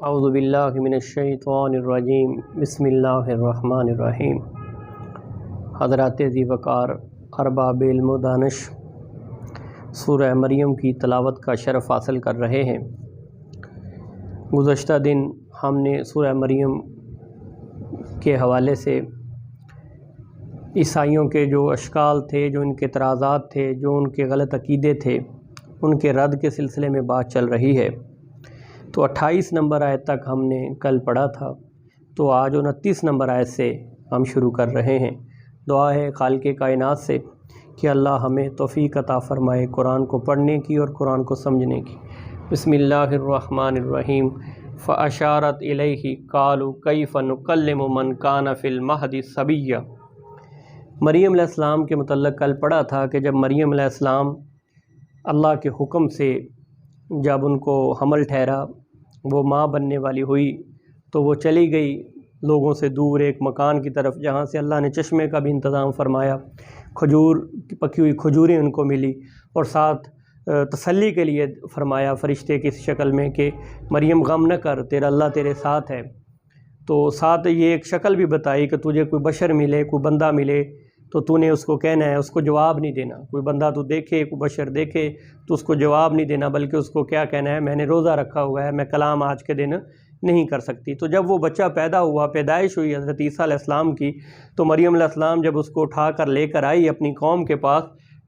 اعوذ باللہ من الشیطان الرجیم بسم اللہ الرحمن الرحیم۔ حضرات ذی وقار ارباب علم و دانش سورہ مریم کی تلاوت کا شرف حاصل کر رہے ہیں۔ گزشتہ دن ہم نے سورہ مریم کے حوالے سے عیسائیوں کے جو اشکال تھے، جو ان کے اعتراضات تھے، جو ان کے غلط عقیدے تھے، ان کے رد کے سلسلے میں بات چل رہی ہے۔ تو 28 نمبر آیت تک ہم نے کل پڑھا تھا، تو آج 29 نمبر آیت سے ہم شروع کر رہے ہیں۔ دعا ہے خالق کائنات سے کہ اللہ ہمیں توفیق عطا فرمائے قرآن کو پڑھنے کی اور قرآن کو سمجھنے کی۔ بسم اللہ الرحمن الرحیم۔ فَأَشَارَتْ إِلَيْهِ قَالُوا كَيْفَ نُكَلِّمُ مَنْ كَانَ فِي الْمَهْدِ صَبِيًّا۔ مریم علیہ السلام کے متعلق کل پڑھا تھا کہ جب مریم علیہ السلام اللہ کے حکم سے جب ان کو حمل ٹھہرا، وہ ماں بننے والی ہوئی، تو وہ چلی گئی لوگوں سے دور ایک مکان کی طرف، جہاں سے اللہ نے چشمے کا بھی انتظام فرمایا، پکی ہوئی کھجوریں ان کو ملی، اور ساتھ تسلی کے لیے فرمایا فرشتے کی شکل میں کہ مریم غم نہ کر، تیرا اللہ تیرے ساتھ ہے۔ تو ساتھ یہ ایک شکل بھی بتائی کہ تجھے کوئی بشر ملے، کوئی بندہ ملے تو تو نے اس کو کہنا ہے، اس کو جواب نہیں دینا۔ کوئی بندہ تو دیکھے، کوئی بشر دیکھے تو اس کو جواب نہیں دینا، بلکہ اس کو کیا کہنا ہے، میں نے روزہ رکھا ہوا ہے، میں کلام آج کے دن نہیں کر سکتی۔ تو جب وہ بچہ پیدا ہوا، پیدائش ہوئی حضرت عیسیٰ علیہ السلام کی، تو مریم علیہ السلام جب اس کو اٹھا کر لے کر آئی اپنی قوم کے پاس،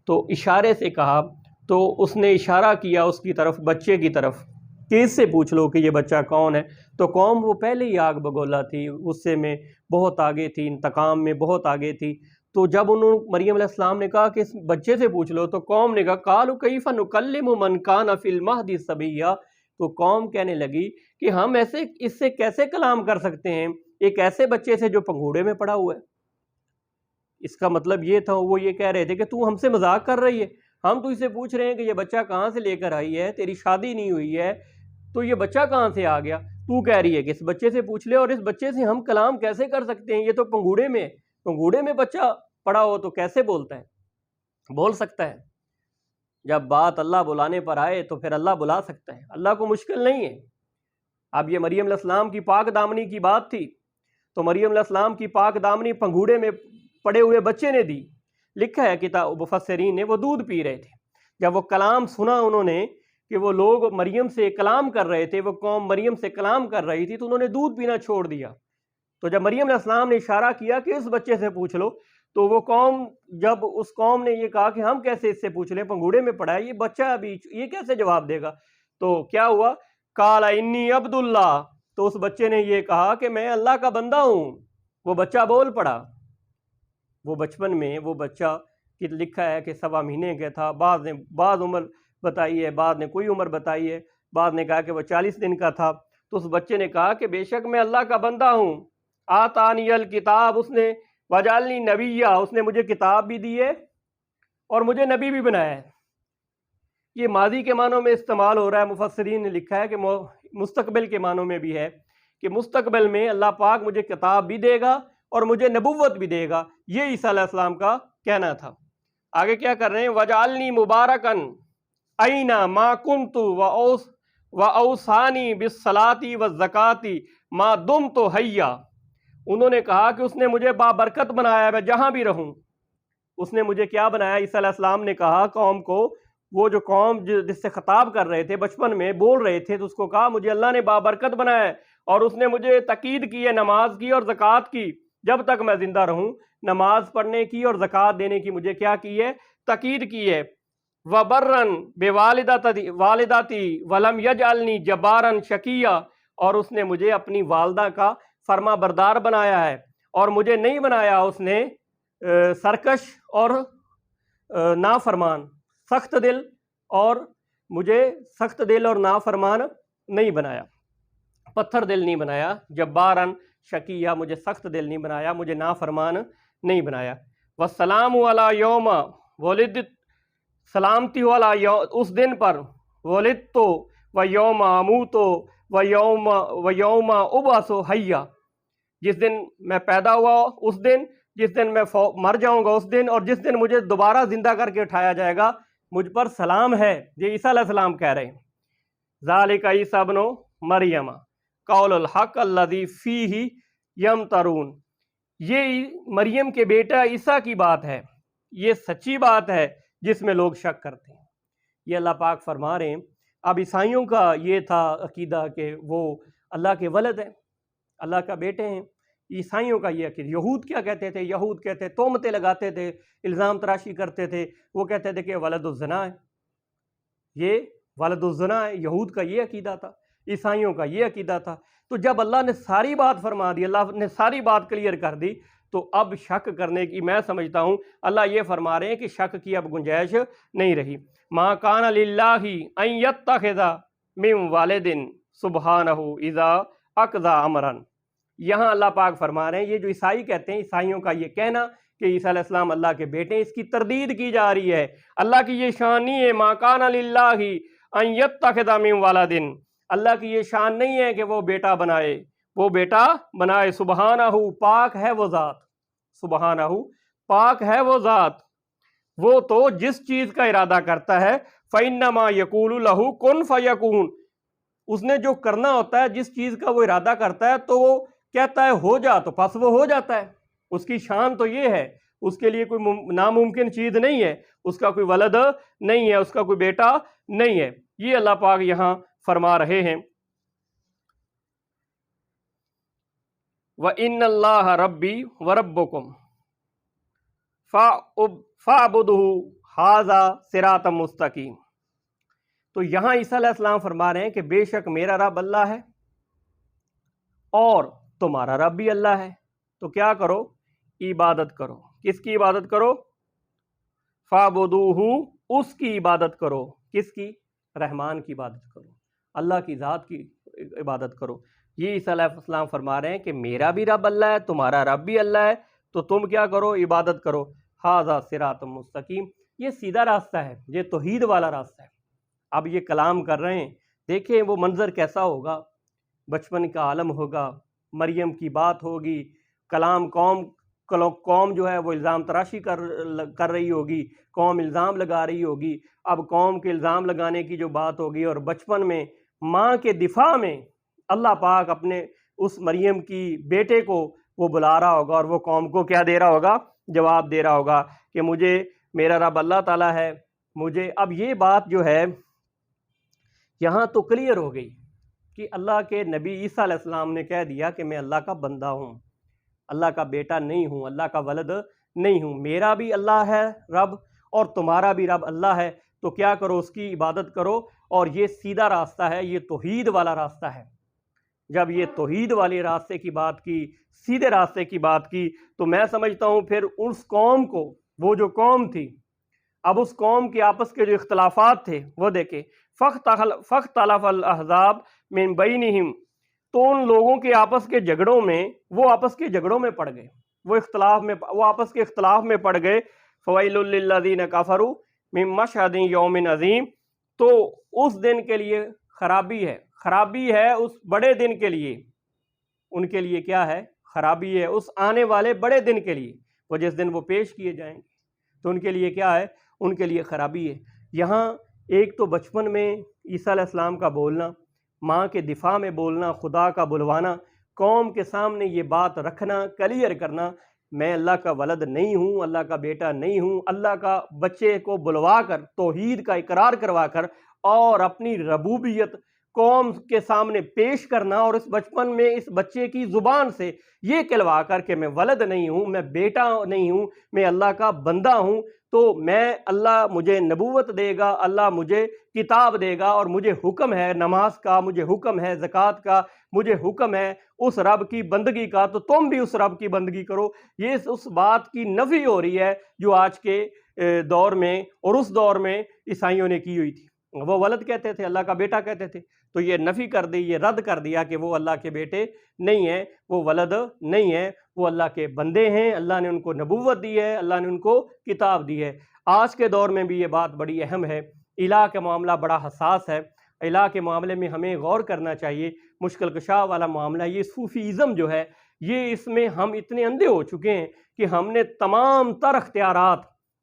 تو اشارے سے کہا، تو اس نے اشارہ کیا اس کی طرف، بچے کی طرف، کہ اس سے پوچھ لو کہ یہ بچہ کون ہے۔ تو قوم وہ پہلے ہی آگ بگولا تھی، غصے میں بہت آگے تھی، انتقام میں بہت آگے تھی۔ تو جب مریم علیہ السلام نے کہا کہ اس بچے سے پوچھ لو، تو قوم نے کہا قالوا کیف نکلم من کان فی المہد صبیا۔ تو قوم کہنے لگی کہ ہم اس سے کیسے کلام کر سکتے ہیں، ایک ایسے بچے سے جو پنگھوڑے میں پڑا ہوا ہے۔ اس کا مطلب یہ تھا، وہ یہ کہہ رہے تھے کہ تو ہم سے مذاق کر رہی ہے، ہم تو اسے پوچھ رہے ہیں کہ یہ بچہ کہاں سے لے کر آئی ہے، تیری شادی نہیں ہوئی ہے تو یہ بچہ کہاں سے آ گیا، تو کہہ رہی ہے کہ اس بچے سے پوچھ لے، اور اس بچے سے ہم کلام کیسے کر سکتے ہیں، یہ تو پنگھوڑے میں بچہ پڑا ہو تو کیسے بولتا ہے، بول سکتا ہے۔ جب بات اللہ بلانے پر آئے تو پھر اللہ بلا سکتا ہے، اللہ کو مشکل نہیں ہے۔ اب یہ مریم علیہ السلام کی پاک دامنی کی بات تھی، تو مریم علیہ السلام کی پاک دامنی پنگھوڑے میں پڑے ہوئے بچے نے دی۔ لکھا ہے کتاب مفسرین نے، وہ دودھ پی رہے تھے، جب وہ کلام سنا انہوں نے کہ وہ لوگ مریم سے کلام کر رہے تھے، وہ قوم مریم سے کلام کر رہی تھی، تو انہوں نے دودھ پینا چھوڑ دیا۔ تو جب مریم علیہ السلام نے اشارہ کیا کہ اس بچے سے پوچھ لو، تو وہ قوم، جب اس قوم نے یہ کہا کہ ہم کیسے اس سے پوچھ لیں، پنگھوڑے میں پڑا ہے، یہ بچہ ابھی یہ کیسے جواب دے گا، تو کیا ہوا، قال انی عبد اللہ، تو اس بچے نے یہ کہا کہ میں اللہ کا بندہ ہوں۔ وہ بچہ بول پڑا۔ وہ بچپن میں وہ بچہ کہ لکھا ہے کہ 7 مہینے کا تھا، بعض عمر بتائی ہے، بعض نے کوئی عمر بتائی ہے، بعض نے کہا کہ وہ 40 دن کا تھا۔ تو اس بچے نے کہا کہ بے شک میں اللہ کا بندہ ہوں، آتانی الکتاب، اس نے وجعلنی نبیہ، اس نے مجھے کتاب بھی دی ہے اور مجھے نبی بھی بنایا ہے۔ یہ ماضی کے معنوں میں استعمال ہو رہا ہے، مفسرین نے لکھا ہے کہ مستقبل کے معنوں میں بھی ہے، کہ مستقبل میں اللہ پاک مجھے کتاب بھی دے گا اور مجھے نبوت بھی دے گا۔ یہ عیسیٰ علیہ السلام کا کہنا تھا۔ آگے کیا کر رہے ہیں، وجعلنی مبارکن اینا ما کنت واوصانی بالصلاۃ والزکاۃ ما دمت حیا۔ انہوں نے کہا کہ اس نے مجھے بابرکت بنایا ہے، میں جہاں بھی رہوں۔ اس نے مجھے کیا بنایا، عیسیٰ علیہ السلام نے کہا قوم کو، وہ جو قوم جس سے خطاب کر رہے تھے، بچپن میں بول رہے تھے، تو اس کو کہا مجھے اللہ نے بابرکت بنایا ہے، اور اس نے مجھے تاکید کی ہے نماز کی اور زکوٰۃ کی، جب تک میں زندہ رہوں نماز پڑھنے کی اور زکوٰۃ دینے کی مجھے کیا کی ہے، تاکید کی ہے۔ وَبَرًّا بِوَالِدَتِي وَلَمْ يَجْعَلْنِي جَبَّارًا شَقِيًّا، اور اس نے مجھے اپنی والدہ کا فرما بردار بنایا ہے، اور مجھے نہیں بنایا اس نے سرکش اور نافرمان، سخت دل، اور مجھے سخت دل اور نافرمان نہیں بنایا، پتھر دل نہیں بنایا، جباراً شقیہ، مجھے سخت دل نہیں بنایا، مجھے نافرمان نہیں بنایا۔ والسلام علی یوم ولدت، سلامتی والا اس دن پر، ولدت و یوم اموت و یوم ابعث حیا، جس دن میں پیدا ہوا اس دن، جس دن میں مر جاؤں گا اس دن، اور جس دن مجھے دوبارہ زندہ کر کے اٹھایا جائے گا، مجھ پر سلام ہے۔ یہ عیسیٰ علیہ السلام کہہ رہے ہیں۔ ذالک عیسیٰ ابن مریم، قول الحق الذی فیہ یمترون، یہ مریم کے بیٹا عیسیٰ کی بات ہے، یہ سچی بات ہے جس میں لوگ شک کرتے ہیں۔ یہ اللہ پاک فرما رہے ہیں۔ اب عیسائیوں کا یہ تھا عقیدہ کہ وہ اللہ کے ولد ہیں، اللہ کا بیٹے ہیں۔ عیسائیوں کا یہ عقیدہ۔ یہود کیا کہتے تھے؟ یہود کہتے تہمتیں لگاتے تھے، الزام تراشی کرتے تھے، وہ کہتے تھے کہ ولد الزنا ہے، یہ ولد الزنا ہے۔ یہود کا یہ عقیدہ تھا، عیسائیوں کا یہ عقیدہ تھا۔ تو جب اللہ نے ساری بات فرما دی، اللہ نے ساری بات کلیئر کر دی، تو اب شک کرنے کی، میں سمجھتا ہوں اللہ یہ فرما رہے ہیں کہ شک کی اب گنجائش نہیں رہی۔ ما کان للہ ان یتخذ من والد سبحانہ اذا اقضی امرا۔ یہاں اللہ پاک فرما رہے ہیں، یہ جو عیسائی کہتے ہیں، عیسائیوں کا یہ کہنا کہ عیسیٰ علیہ السلام اللہ کے بیٹے ہیں، اس کی تردید کی جا رہی ہے۔ اللہ کی یہ شان نہیں ہے، ما کان للہ ان یتخذ من والد، اللہ کی یہ شان نہیں ہے کہ وہ بیٹا بنائے، وہ بیٹا بنائے۔ سبحانہ، پاک ہے وہ ذات، سبحانہ، پاک ہے وہ ذات، وہ تو جس چیز کا ارادہ کرتا ہے فَإِنَّمَا يَقُولُ لَهُ كُن فَيَكُونُ، اس نے جو کرنا ہوتا ہے، جس چیز کا وہ ارادہ کرتا ہے تو وہ کہتا ہے ہو جا، تو پس وہ ہو جاتا ہے۔ اس کی شان تو یہ ہے، اس کے لیے کوئی ناممکن چیز نہیں ہے، اس کا کوئی ولد نہیں ہے، اس کا کوئی بیٹا نہیں ہے۔ یہ اللہ پاک یہاں فرما رہے ہیں۔ وَإِنَّ اللَّهَ رَبِّي وَرَبُّكُمْ فَاعْبُدُوهُ هَذَا صِرَاطٌ مُسْتَقِيمٌ۔ تو یہاں عیسیٰ علیہ السلام فرما رہے ہیں کہ بے شک میرا رب اللہ ہے اور تمہارا رب بھی اللہ ہے، تو کیا کرو؟ عبادت کرو۔ کس کی عبادت کرو؟ فَاعْبُدُوهُ، اس کی عبادت کرو۔ کس کی؟ رحمان کی عبادت کرو، اللہ کی ذات کی عبادت کرو۔ یہ عیسیٰ علیہ السلام فرما رہے ہیں کہ میرا بھی رب اللہ ہے، تمہارا رب بھی اللہ ہے، تو تم کیا کرو؟ عبادت کرو۔ ھذا صراط مستقیم، یہ سیدھا راستہ ہے، یہ توحید والا راستہ ہے۔ اب یہ کلام کر رہے ہیں، دیکھیں وہ منظر کیسا ہوگا، بچپن کا عالم ہوگا، مریم کی بات ہوگی، کلام قوم جو ہے وہ الزام تراشی کر رہی ہوگی، قوم الزام لگا رہی ہوگی۔ اب قوم کے الزام لگانے کی جو بات ہوگی، اور بچپن میں ماں کے دفاع میں اللہ پاک اپنے اس مریم کی بیٹے کو وہ بلا رہا ہوگا، اور وہ قوم کو کیا دے رہا ہوگا؟ جواب دے رہا ہوگا کہ مجھے میرا رب اللہ تعالیٰ ہے، مجھے۔ اب یہ بات جو ہے یہاں تو کلیئر ہو گئی کہ اللہ کے نبی عیسیٰ علیہ السلام نے کہہ دیا کہ میں اللہ کا بندہ ہوں، اللہ کا بیٹا نہیں ہوں، اللہ کا ولد نہیں ہوں، میرا بھی اللہ ہے رب اور تمہارا بھی رب اللہ ہے، تو کیا کرو؟ اس کی عبادت کرو۔ اور یہ سیدھا راستہ ہے، یہ توحید والا راستہ ہے۔ جب یہ توحید والے راستے کی بات کی، سیدھے راستے کی بات کی، تو میں سمجھتا ہوں پھر اس قوم کو، وہ جو قوم تھی، اب اس قوم کے آپس کے جو اختلافات تھے وہ دیکھیں، فَاخْتَلَفَ الْأَحْزَابُ مِن بَيْنِهِمْ، تو ان لوگوں کے آپس کے جھگڑوں میں، وہ آپس کے جھگڑوں میں پڑ گئے، وہ آپس کے اختلاف میں پڑ گئے۔ فَوَيْلٌ لِّلَّذِينَ كَفَرُوا مِن مَّشْهَدِ يَوْمٍ عَظِيمٍ، تو اس دن کے لیے خرابی ہے اس بڑے دن کے لیے، ان کے لیے کیا ہے؟ خرابی ہے اس آنے والے بڑے دن کے لیے، وہ جس دن وہ پیش کیے جائیں گے، تو ان کے لیے کیا ہے؟ ان کے لیے خرابی ہے۔ یہاں ایک تو بچپن میں عیسیٰ علیہ السلام کا بولنا، ماں کے دفاع میں بولنا، خدا کا بلوانا، قوم کے سامنے یہ بات رکھنا، کلیئر کرنا، میں اللہ کا ولد نہیں ہوں، اللہ کا بیٹا نہیں ہوں، اللہ کا بچے کو بلوا کر توحید کا اقرار کروا کر اور اپنی ربوبیت قوم کے سامنے پیش کرنا، اور اس بچپن میں اس بچے کی زبان سے یہ کہلوا کر کہ میں ولد نہیں ہوں، میں بیٹا نہیں ہوں، میں اللہ کا بندہ ہوں، تو میں اللہ مجھے نبوت دے گا، اللہ مجھے کتاب دے گا، اور مجھے حکم ہے نماز کا، مجھے حکم ہے زکوٰۃ کا، مجھے حکم ہے اس رب کی بندگی کا، تو تم بھی اس رب کی بندگی کرو۔ یہ اس بات کی نفی ہو رہی ہے جو آج کے دور میں اور اس دور میں عیسائیوں نے کی ہوئی تھی۔ وہ ولد کہتے تھے، اللہ کا بیٹا کہتے تھے، تو یہ نفی کر دی، یہ رد کر دیا کہ وہ اللہ کے بیٹے نہیں ہیں، وہ ولد نہیں ہیں، وہ اللہ کے بندے ہیں، اللہ نے ان کو نبوت دی ہے، اللہ نے ان کو کتاب دی ہے۔ آج کے دور میں بھی یہ بات بڑی اہم ہے، الہ کا معاملہ بڑا حساس ہے، الہ کے معاملے میں ہمیں غور کرنا چاہیے، مشکل کشا والا معاملہ۔ یہ صوفیزم جو ہے، یہ اس میں ہم اتنے اندھے ہو چکے ہیں کہ ہم نے تمام تر اختیارات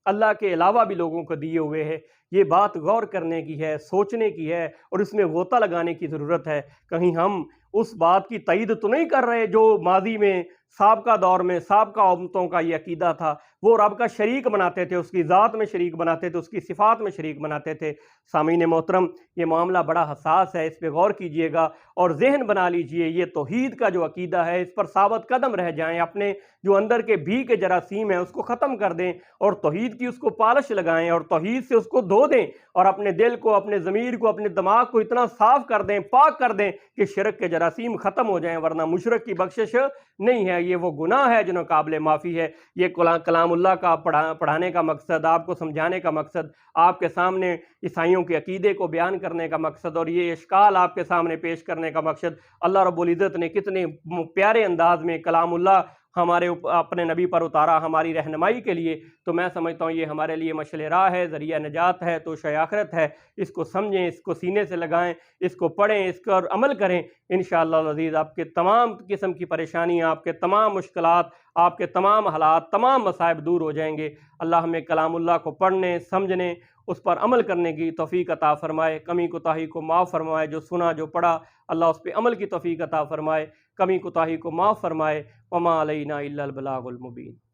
اللہ کے علاوہ بھی لوگوں کو دیے ہوئے ہیں یہ بات غور کرنے کی ہے، سوچنے کی ہے اور اس میں غوطہ لگانے کی ضرورت ہے۔ کہیں ہم اس بات کی تائید تو نہیں کر رہے جو ماضی میں سابقہ دور میں سابقہ امتوں کا یہ عقیدہ تھا، وہ رب کا شریک بناتے تھے، اس کی ذات میں شریک بناتے تھے، اس کی صفات میں شریک بناتے تھے۔ سامعین محترم، یہ معاملہ بڑا حساس ہے، اس پہ غور کیجئے گا اور ذہن بنا لیجئے، یہ توحید کا جو عقیدہ ہے اس پر ثابت قدم رہ جائیں، اپنے جو اندر کے بھی کے جراثیم ہیں اس کو ختم کر دیں اور توحید کی اس کو پالش لگائیں اور توحید سے اس کو دھو دیں اور اپنے دل کو، اپنے ضمیر کو، اپنے دماغ کو اتنا صاف کر دیں، پاک کر دیں کہ شرک کے جراثیم ختم ہو جائیں، ورنہ مشرک کی بخشش نہیں ہے۔ یہ وہ گناہ ہے جو قابل معافی ہے۔ یہ کلام اللہ کا پڑھانے کا مقصد، آپ کو سمجھانے کا مقصد، آپ کے سامنے عیسائیوں کے عقیدے کو بیان کرنے کا مقصد اور یہ اشکال آپ کے سامنے پیش کرنے کا مقصد، اللہ رب العزت نے کتنے پیارے انداز میں کلام اللہ ہمارے اپنے نبی پر اتارا ہماری رہنمائی کے لیے۔ تو میں سمجھتا ہوں یہ ہمارے لیے مشعل راہ ہے، ذریعہ نجات ہے، توشہ آخرت ہے۔ اس کو سمجھیں، اس کو سینے سے لگائیں، اس کو پڑھیں، اس پر عمل کریں۔ انشاءاللہ العزیز آپ کے تمام قسم کی پریشانیاں، آپ کے تمام مشکلات، آپ کے تمام حالات، تمام مصائب دور ہو جائیں گے۔ اللہ ہمیں کلام اللہ کو پڑھنے، سمجھنے، اس پر عمل کرنے کی توفیق عطا فرمائے، کمی کوتاہی کو معاف فرمائے، جو سنا جو پڑھا اللہ اس پہ عمل کی توفیق عطا فرمائے، کمی کوتاہی کو معاف فرمائے۔ وما علینا الا البلاغ المبین۔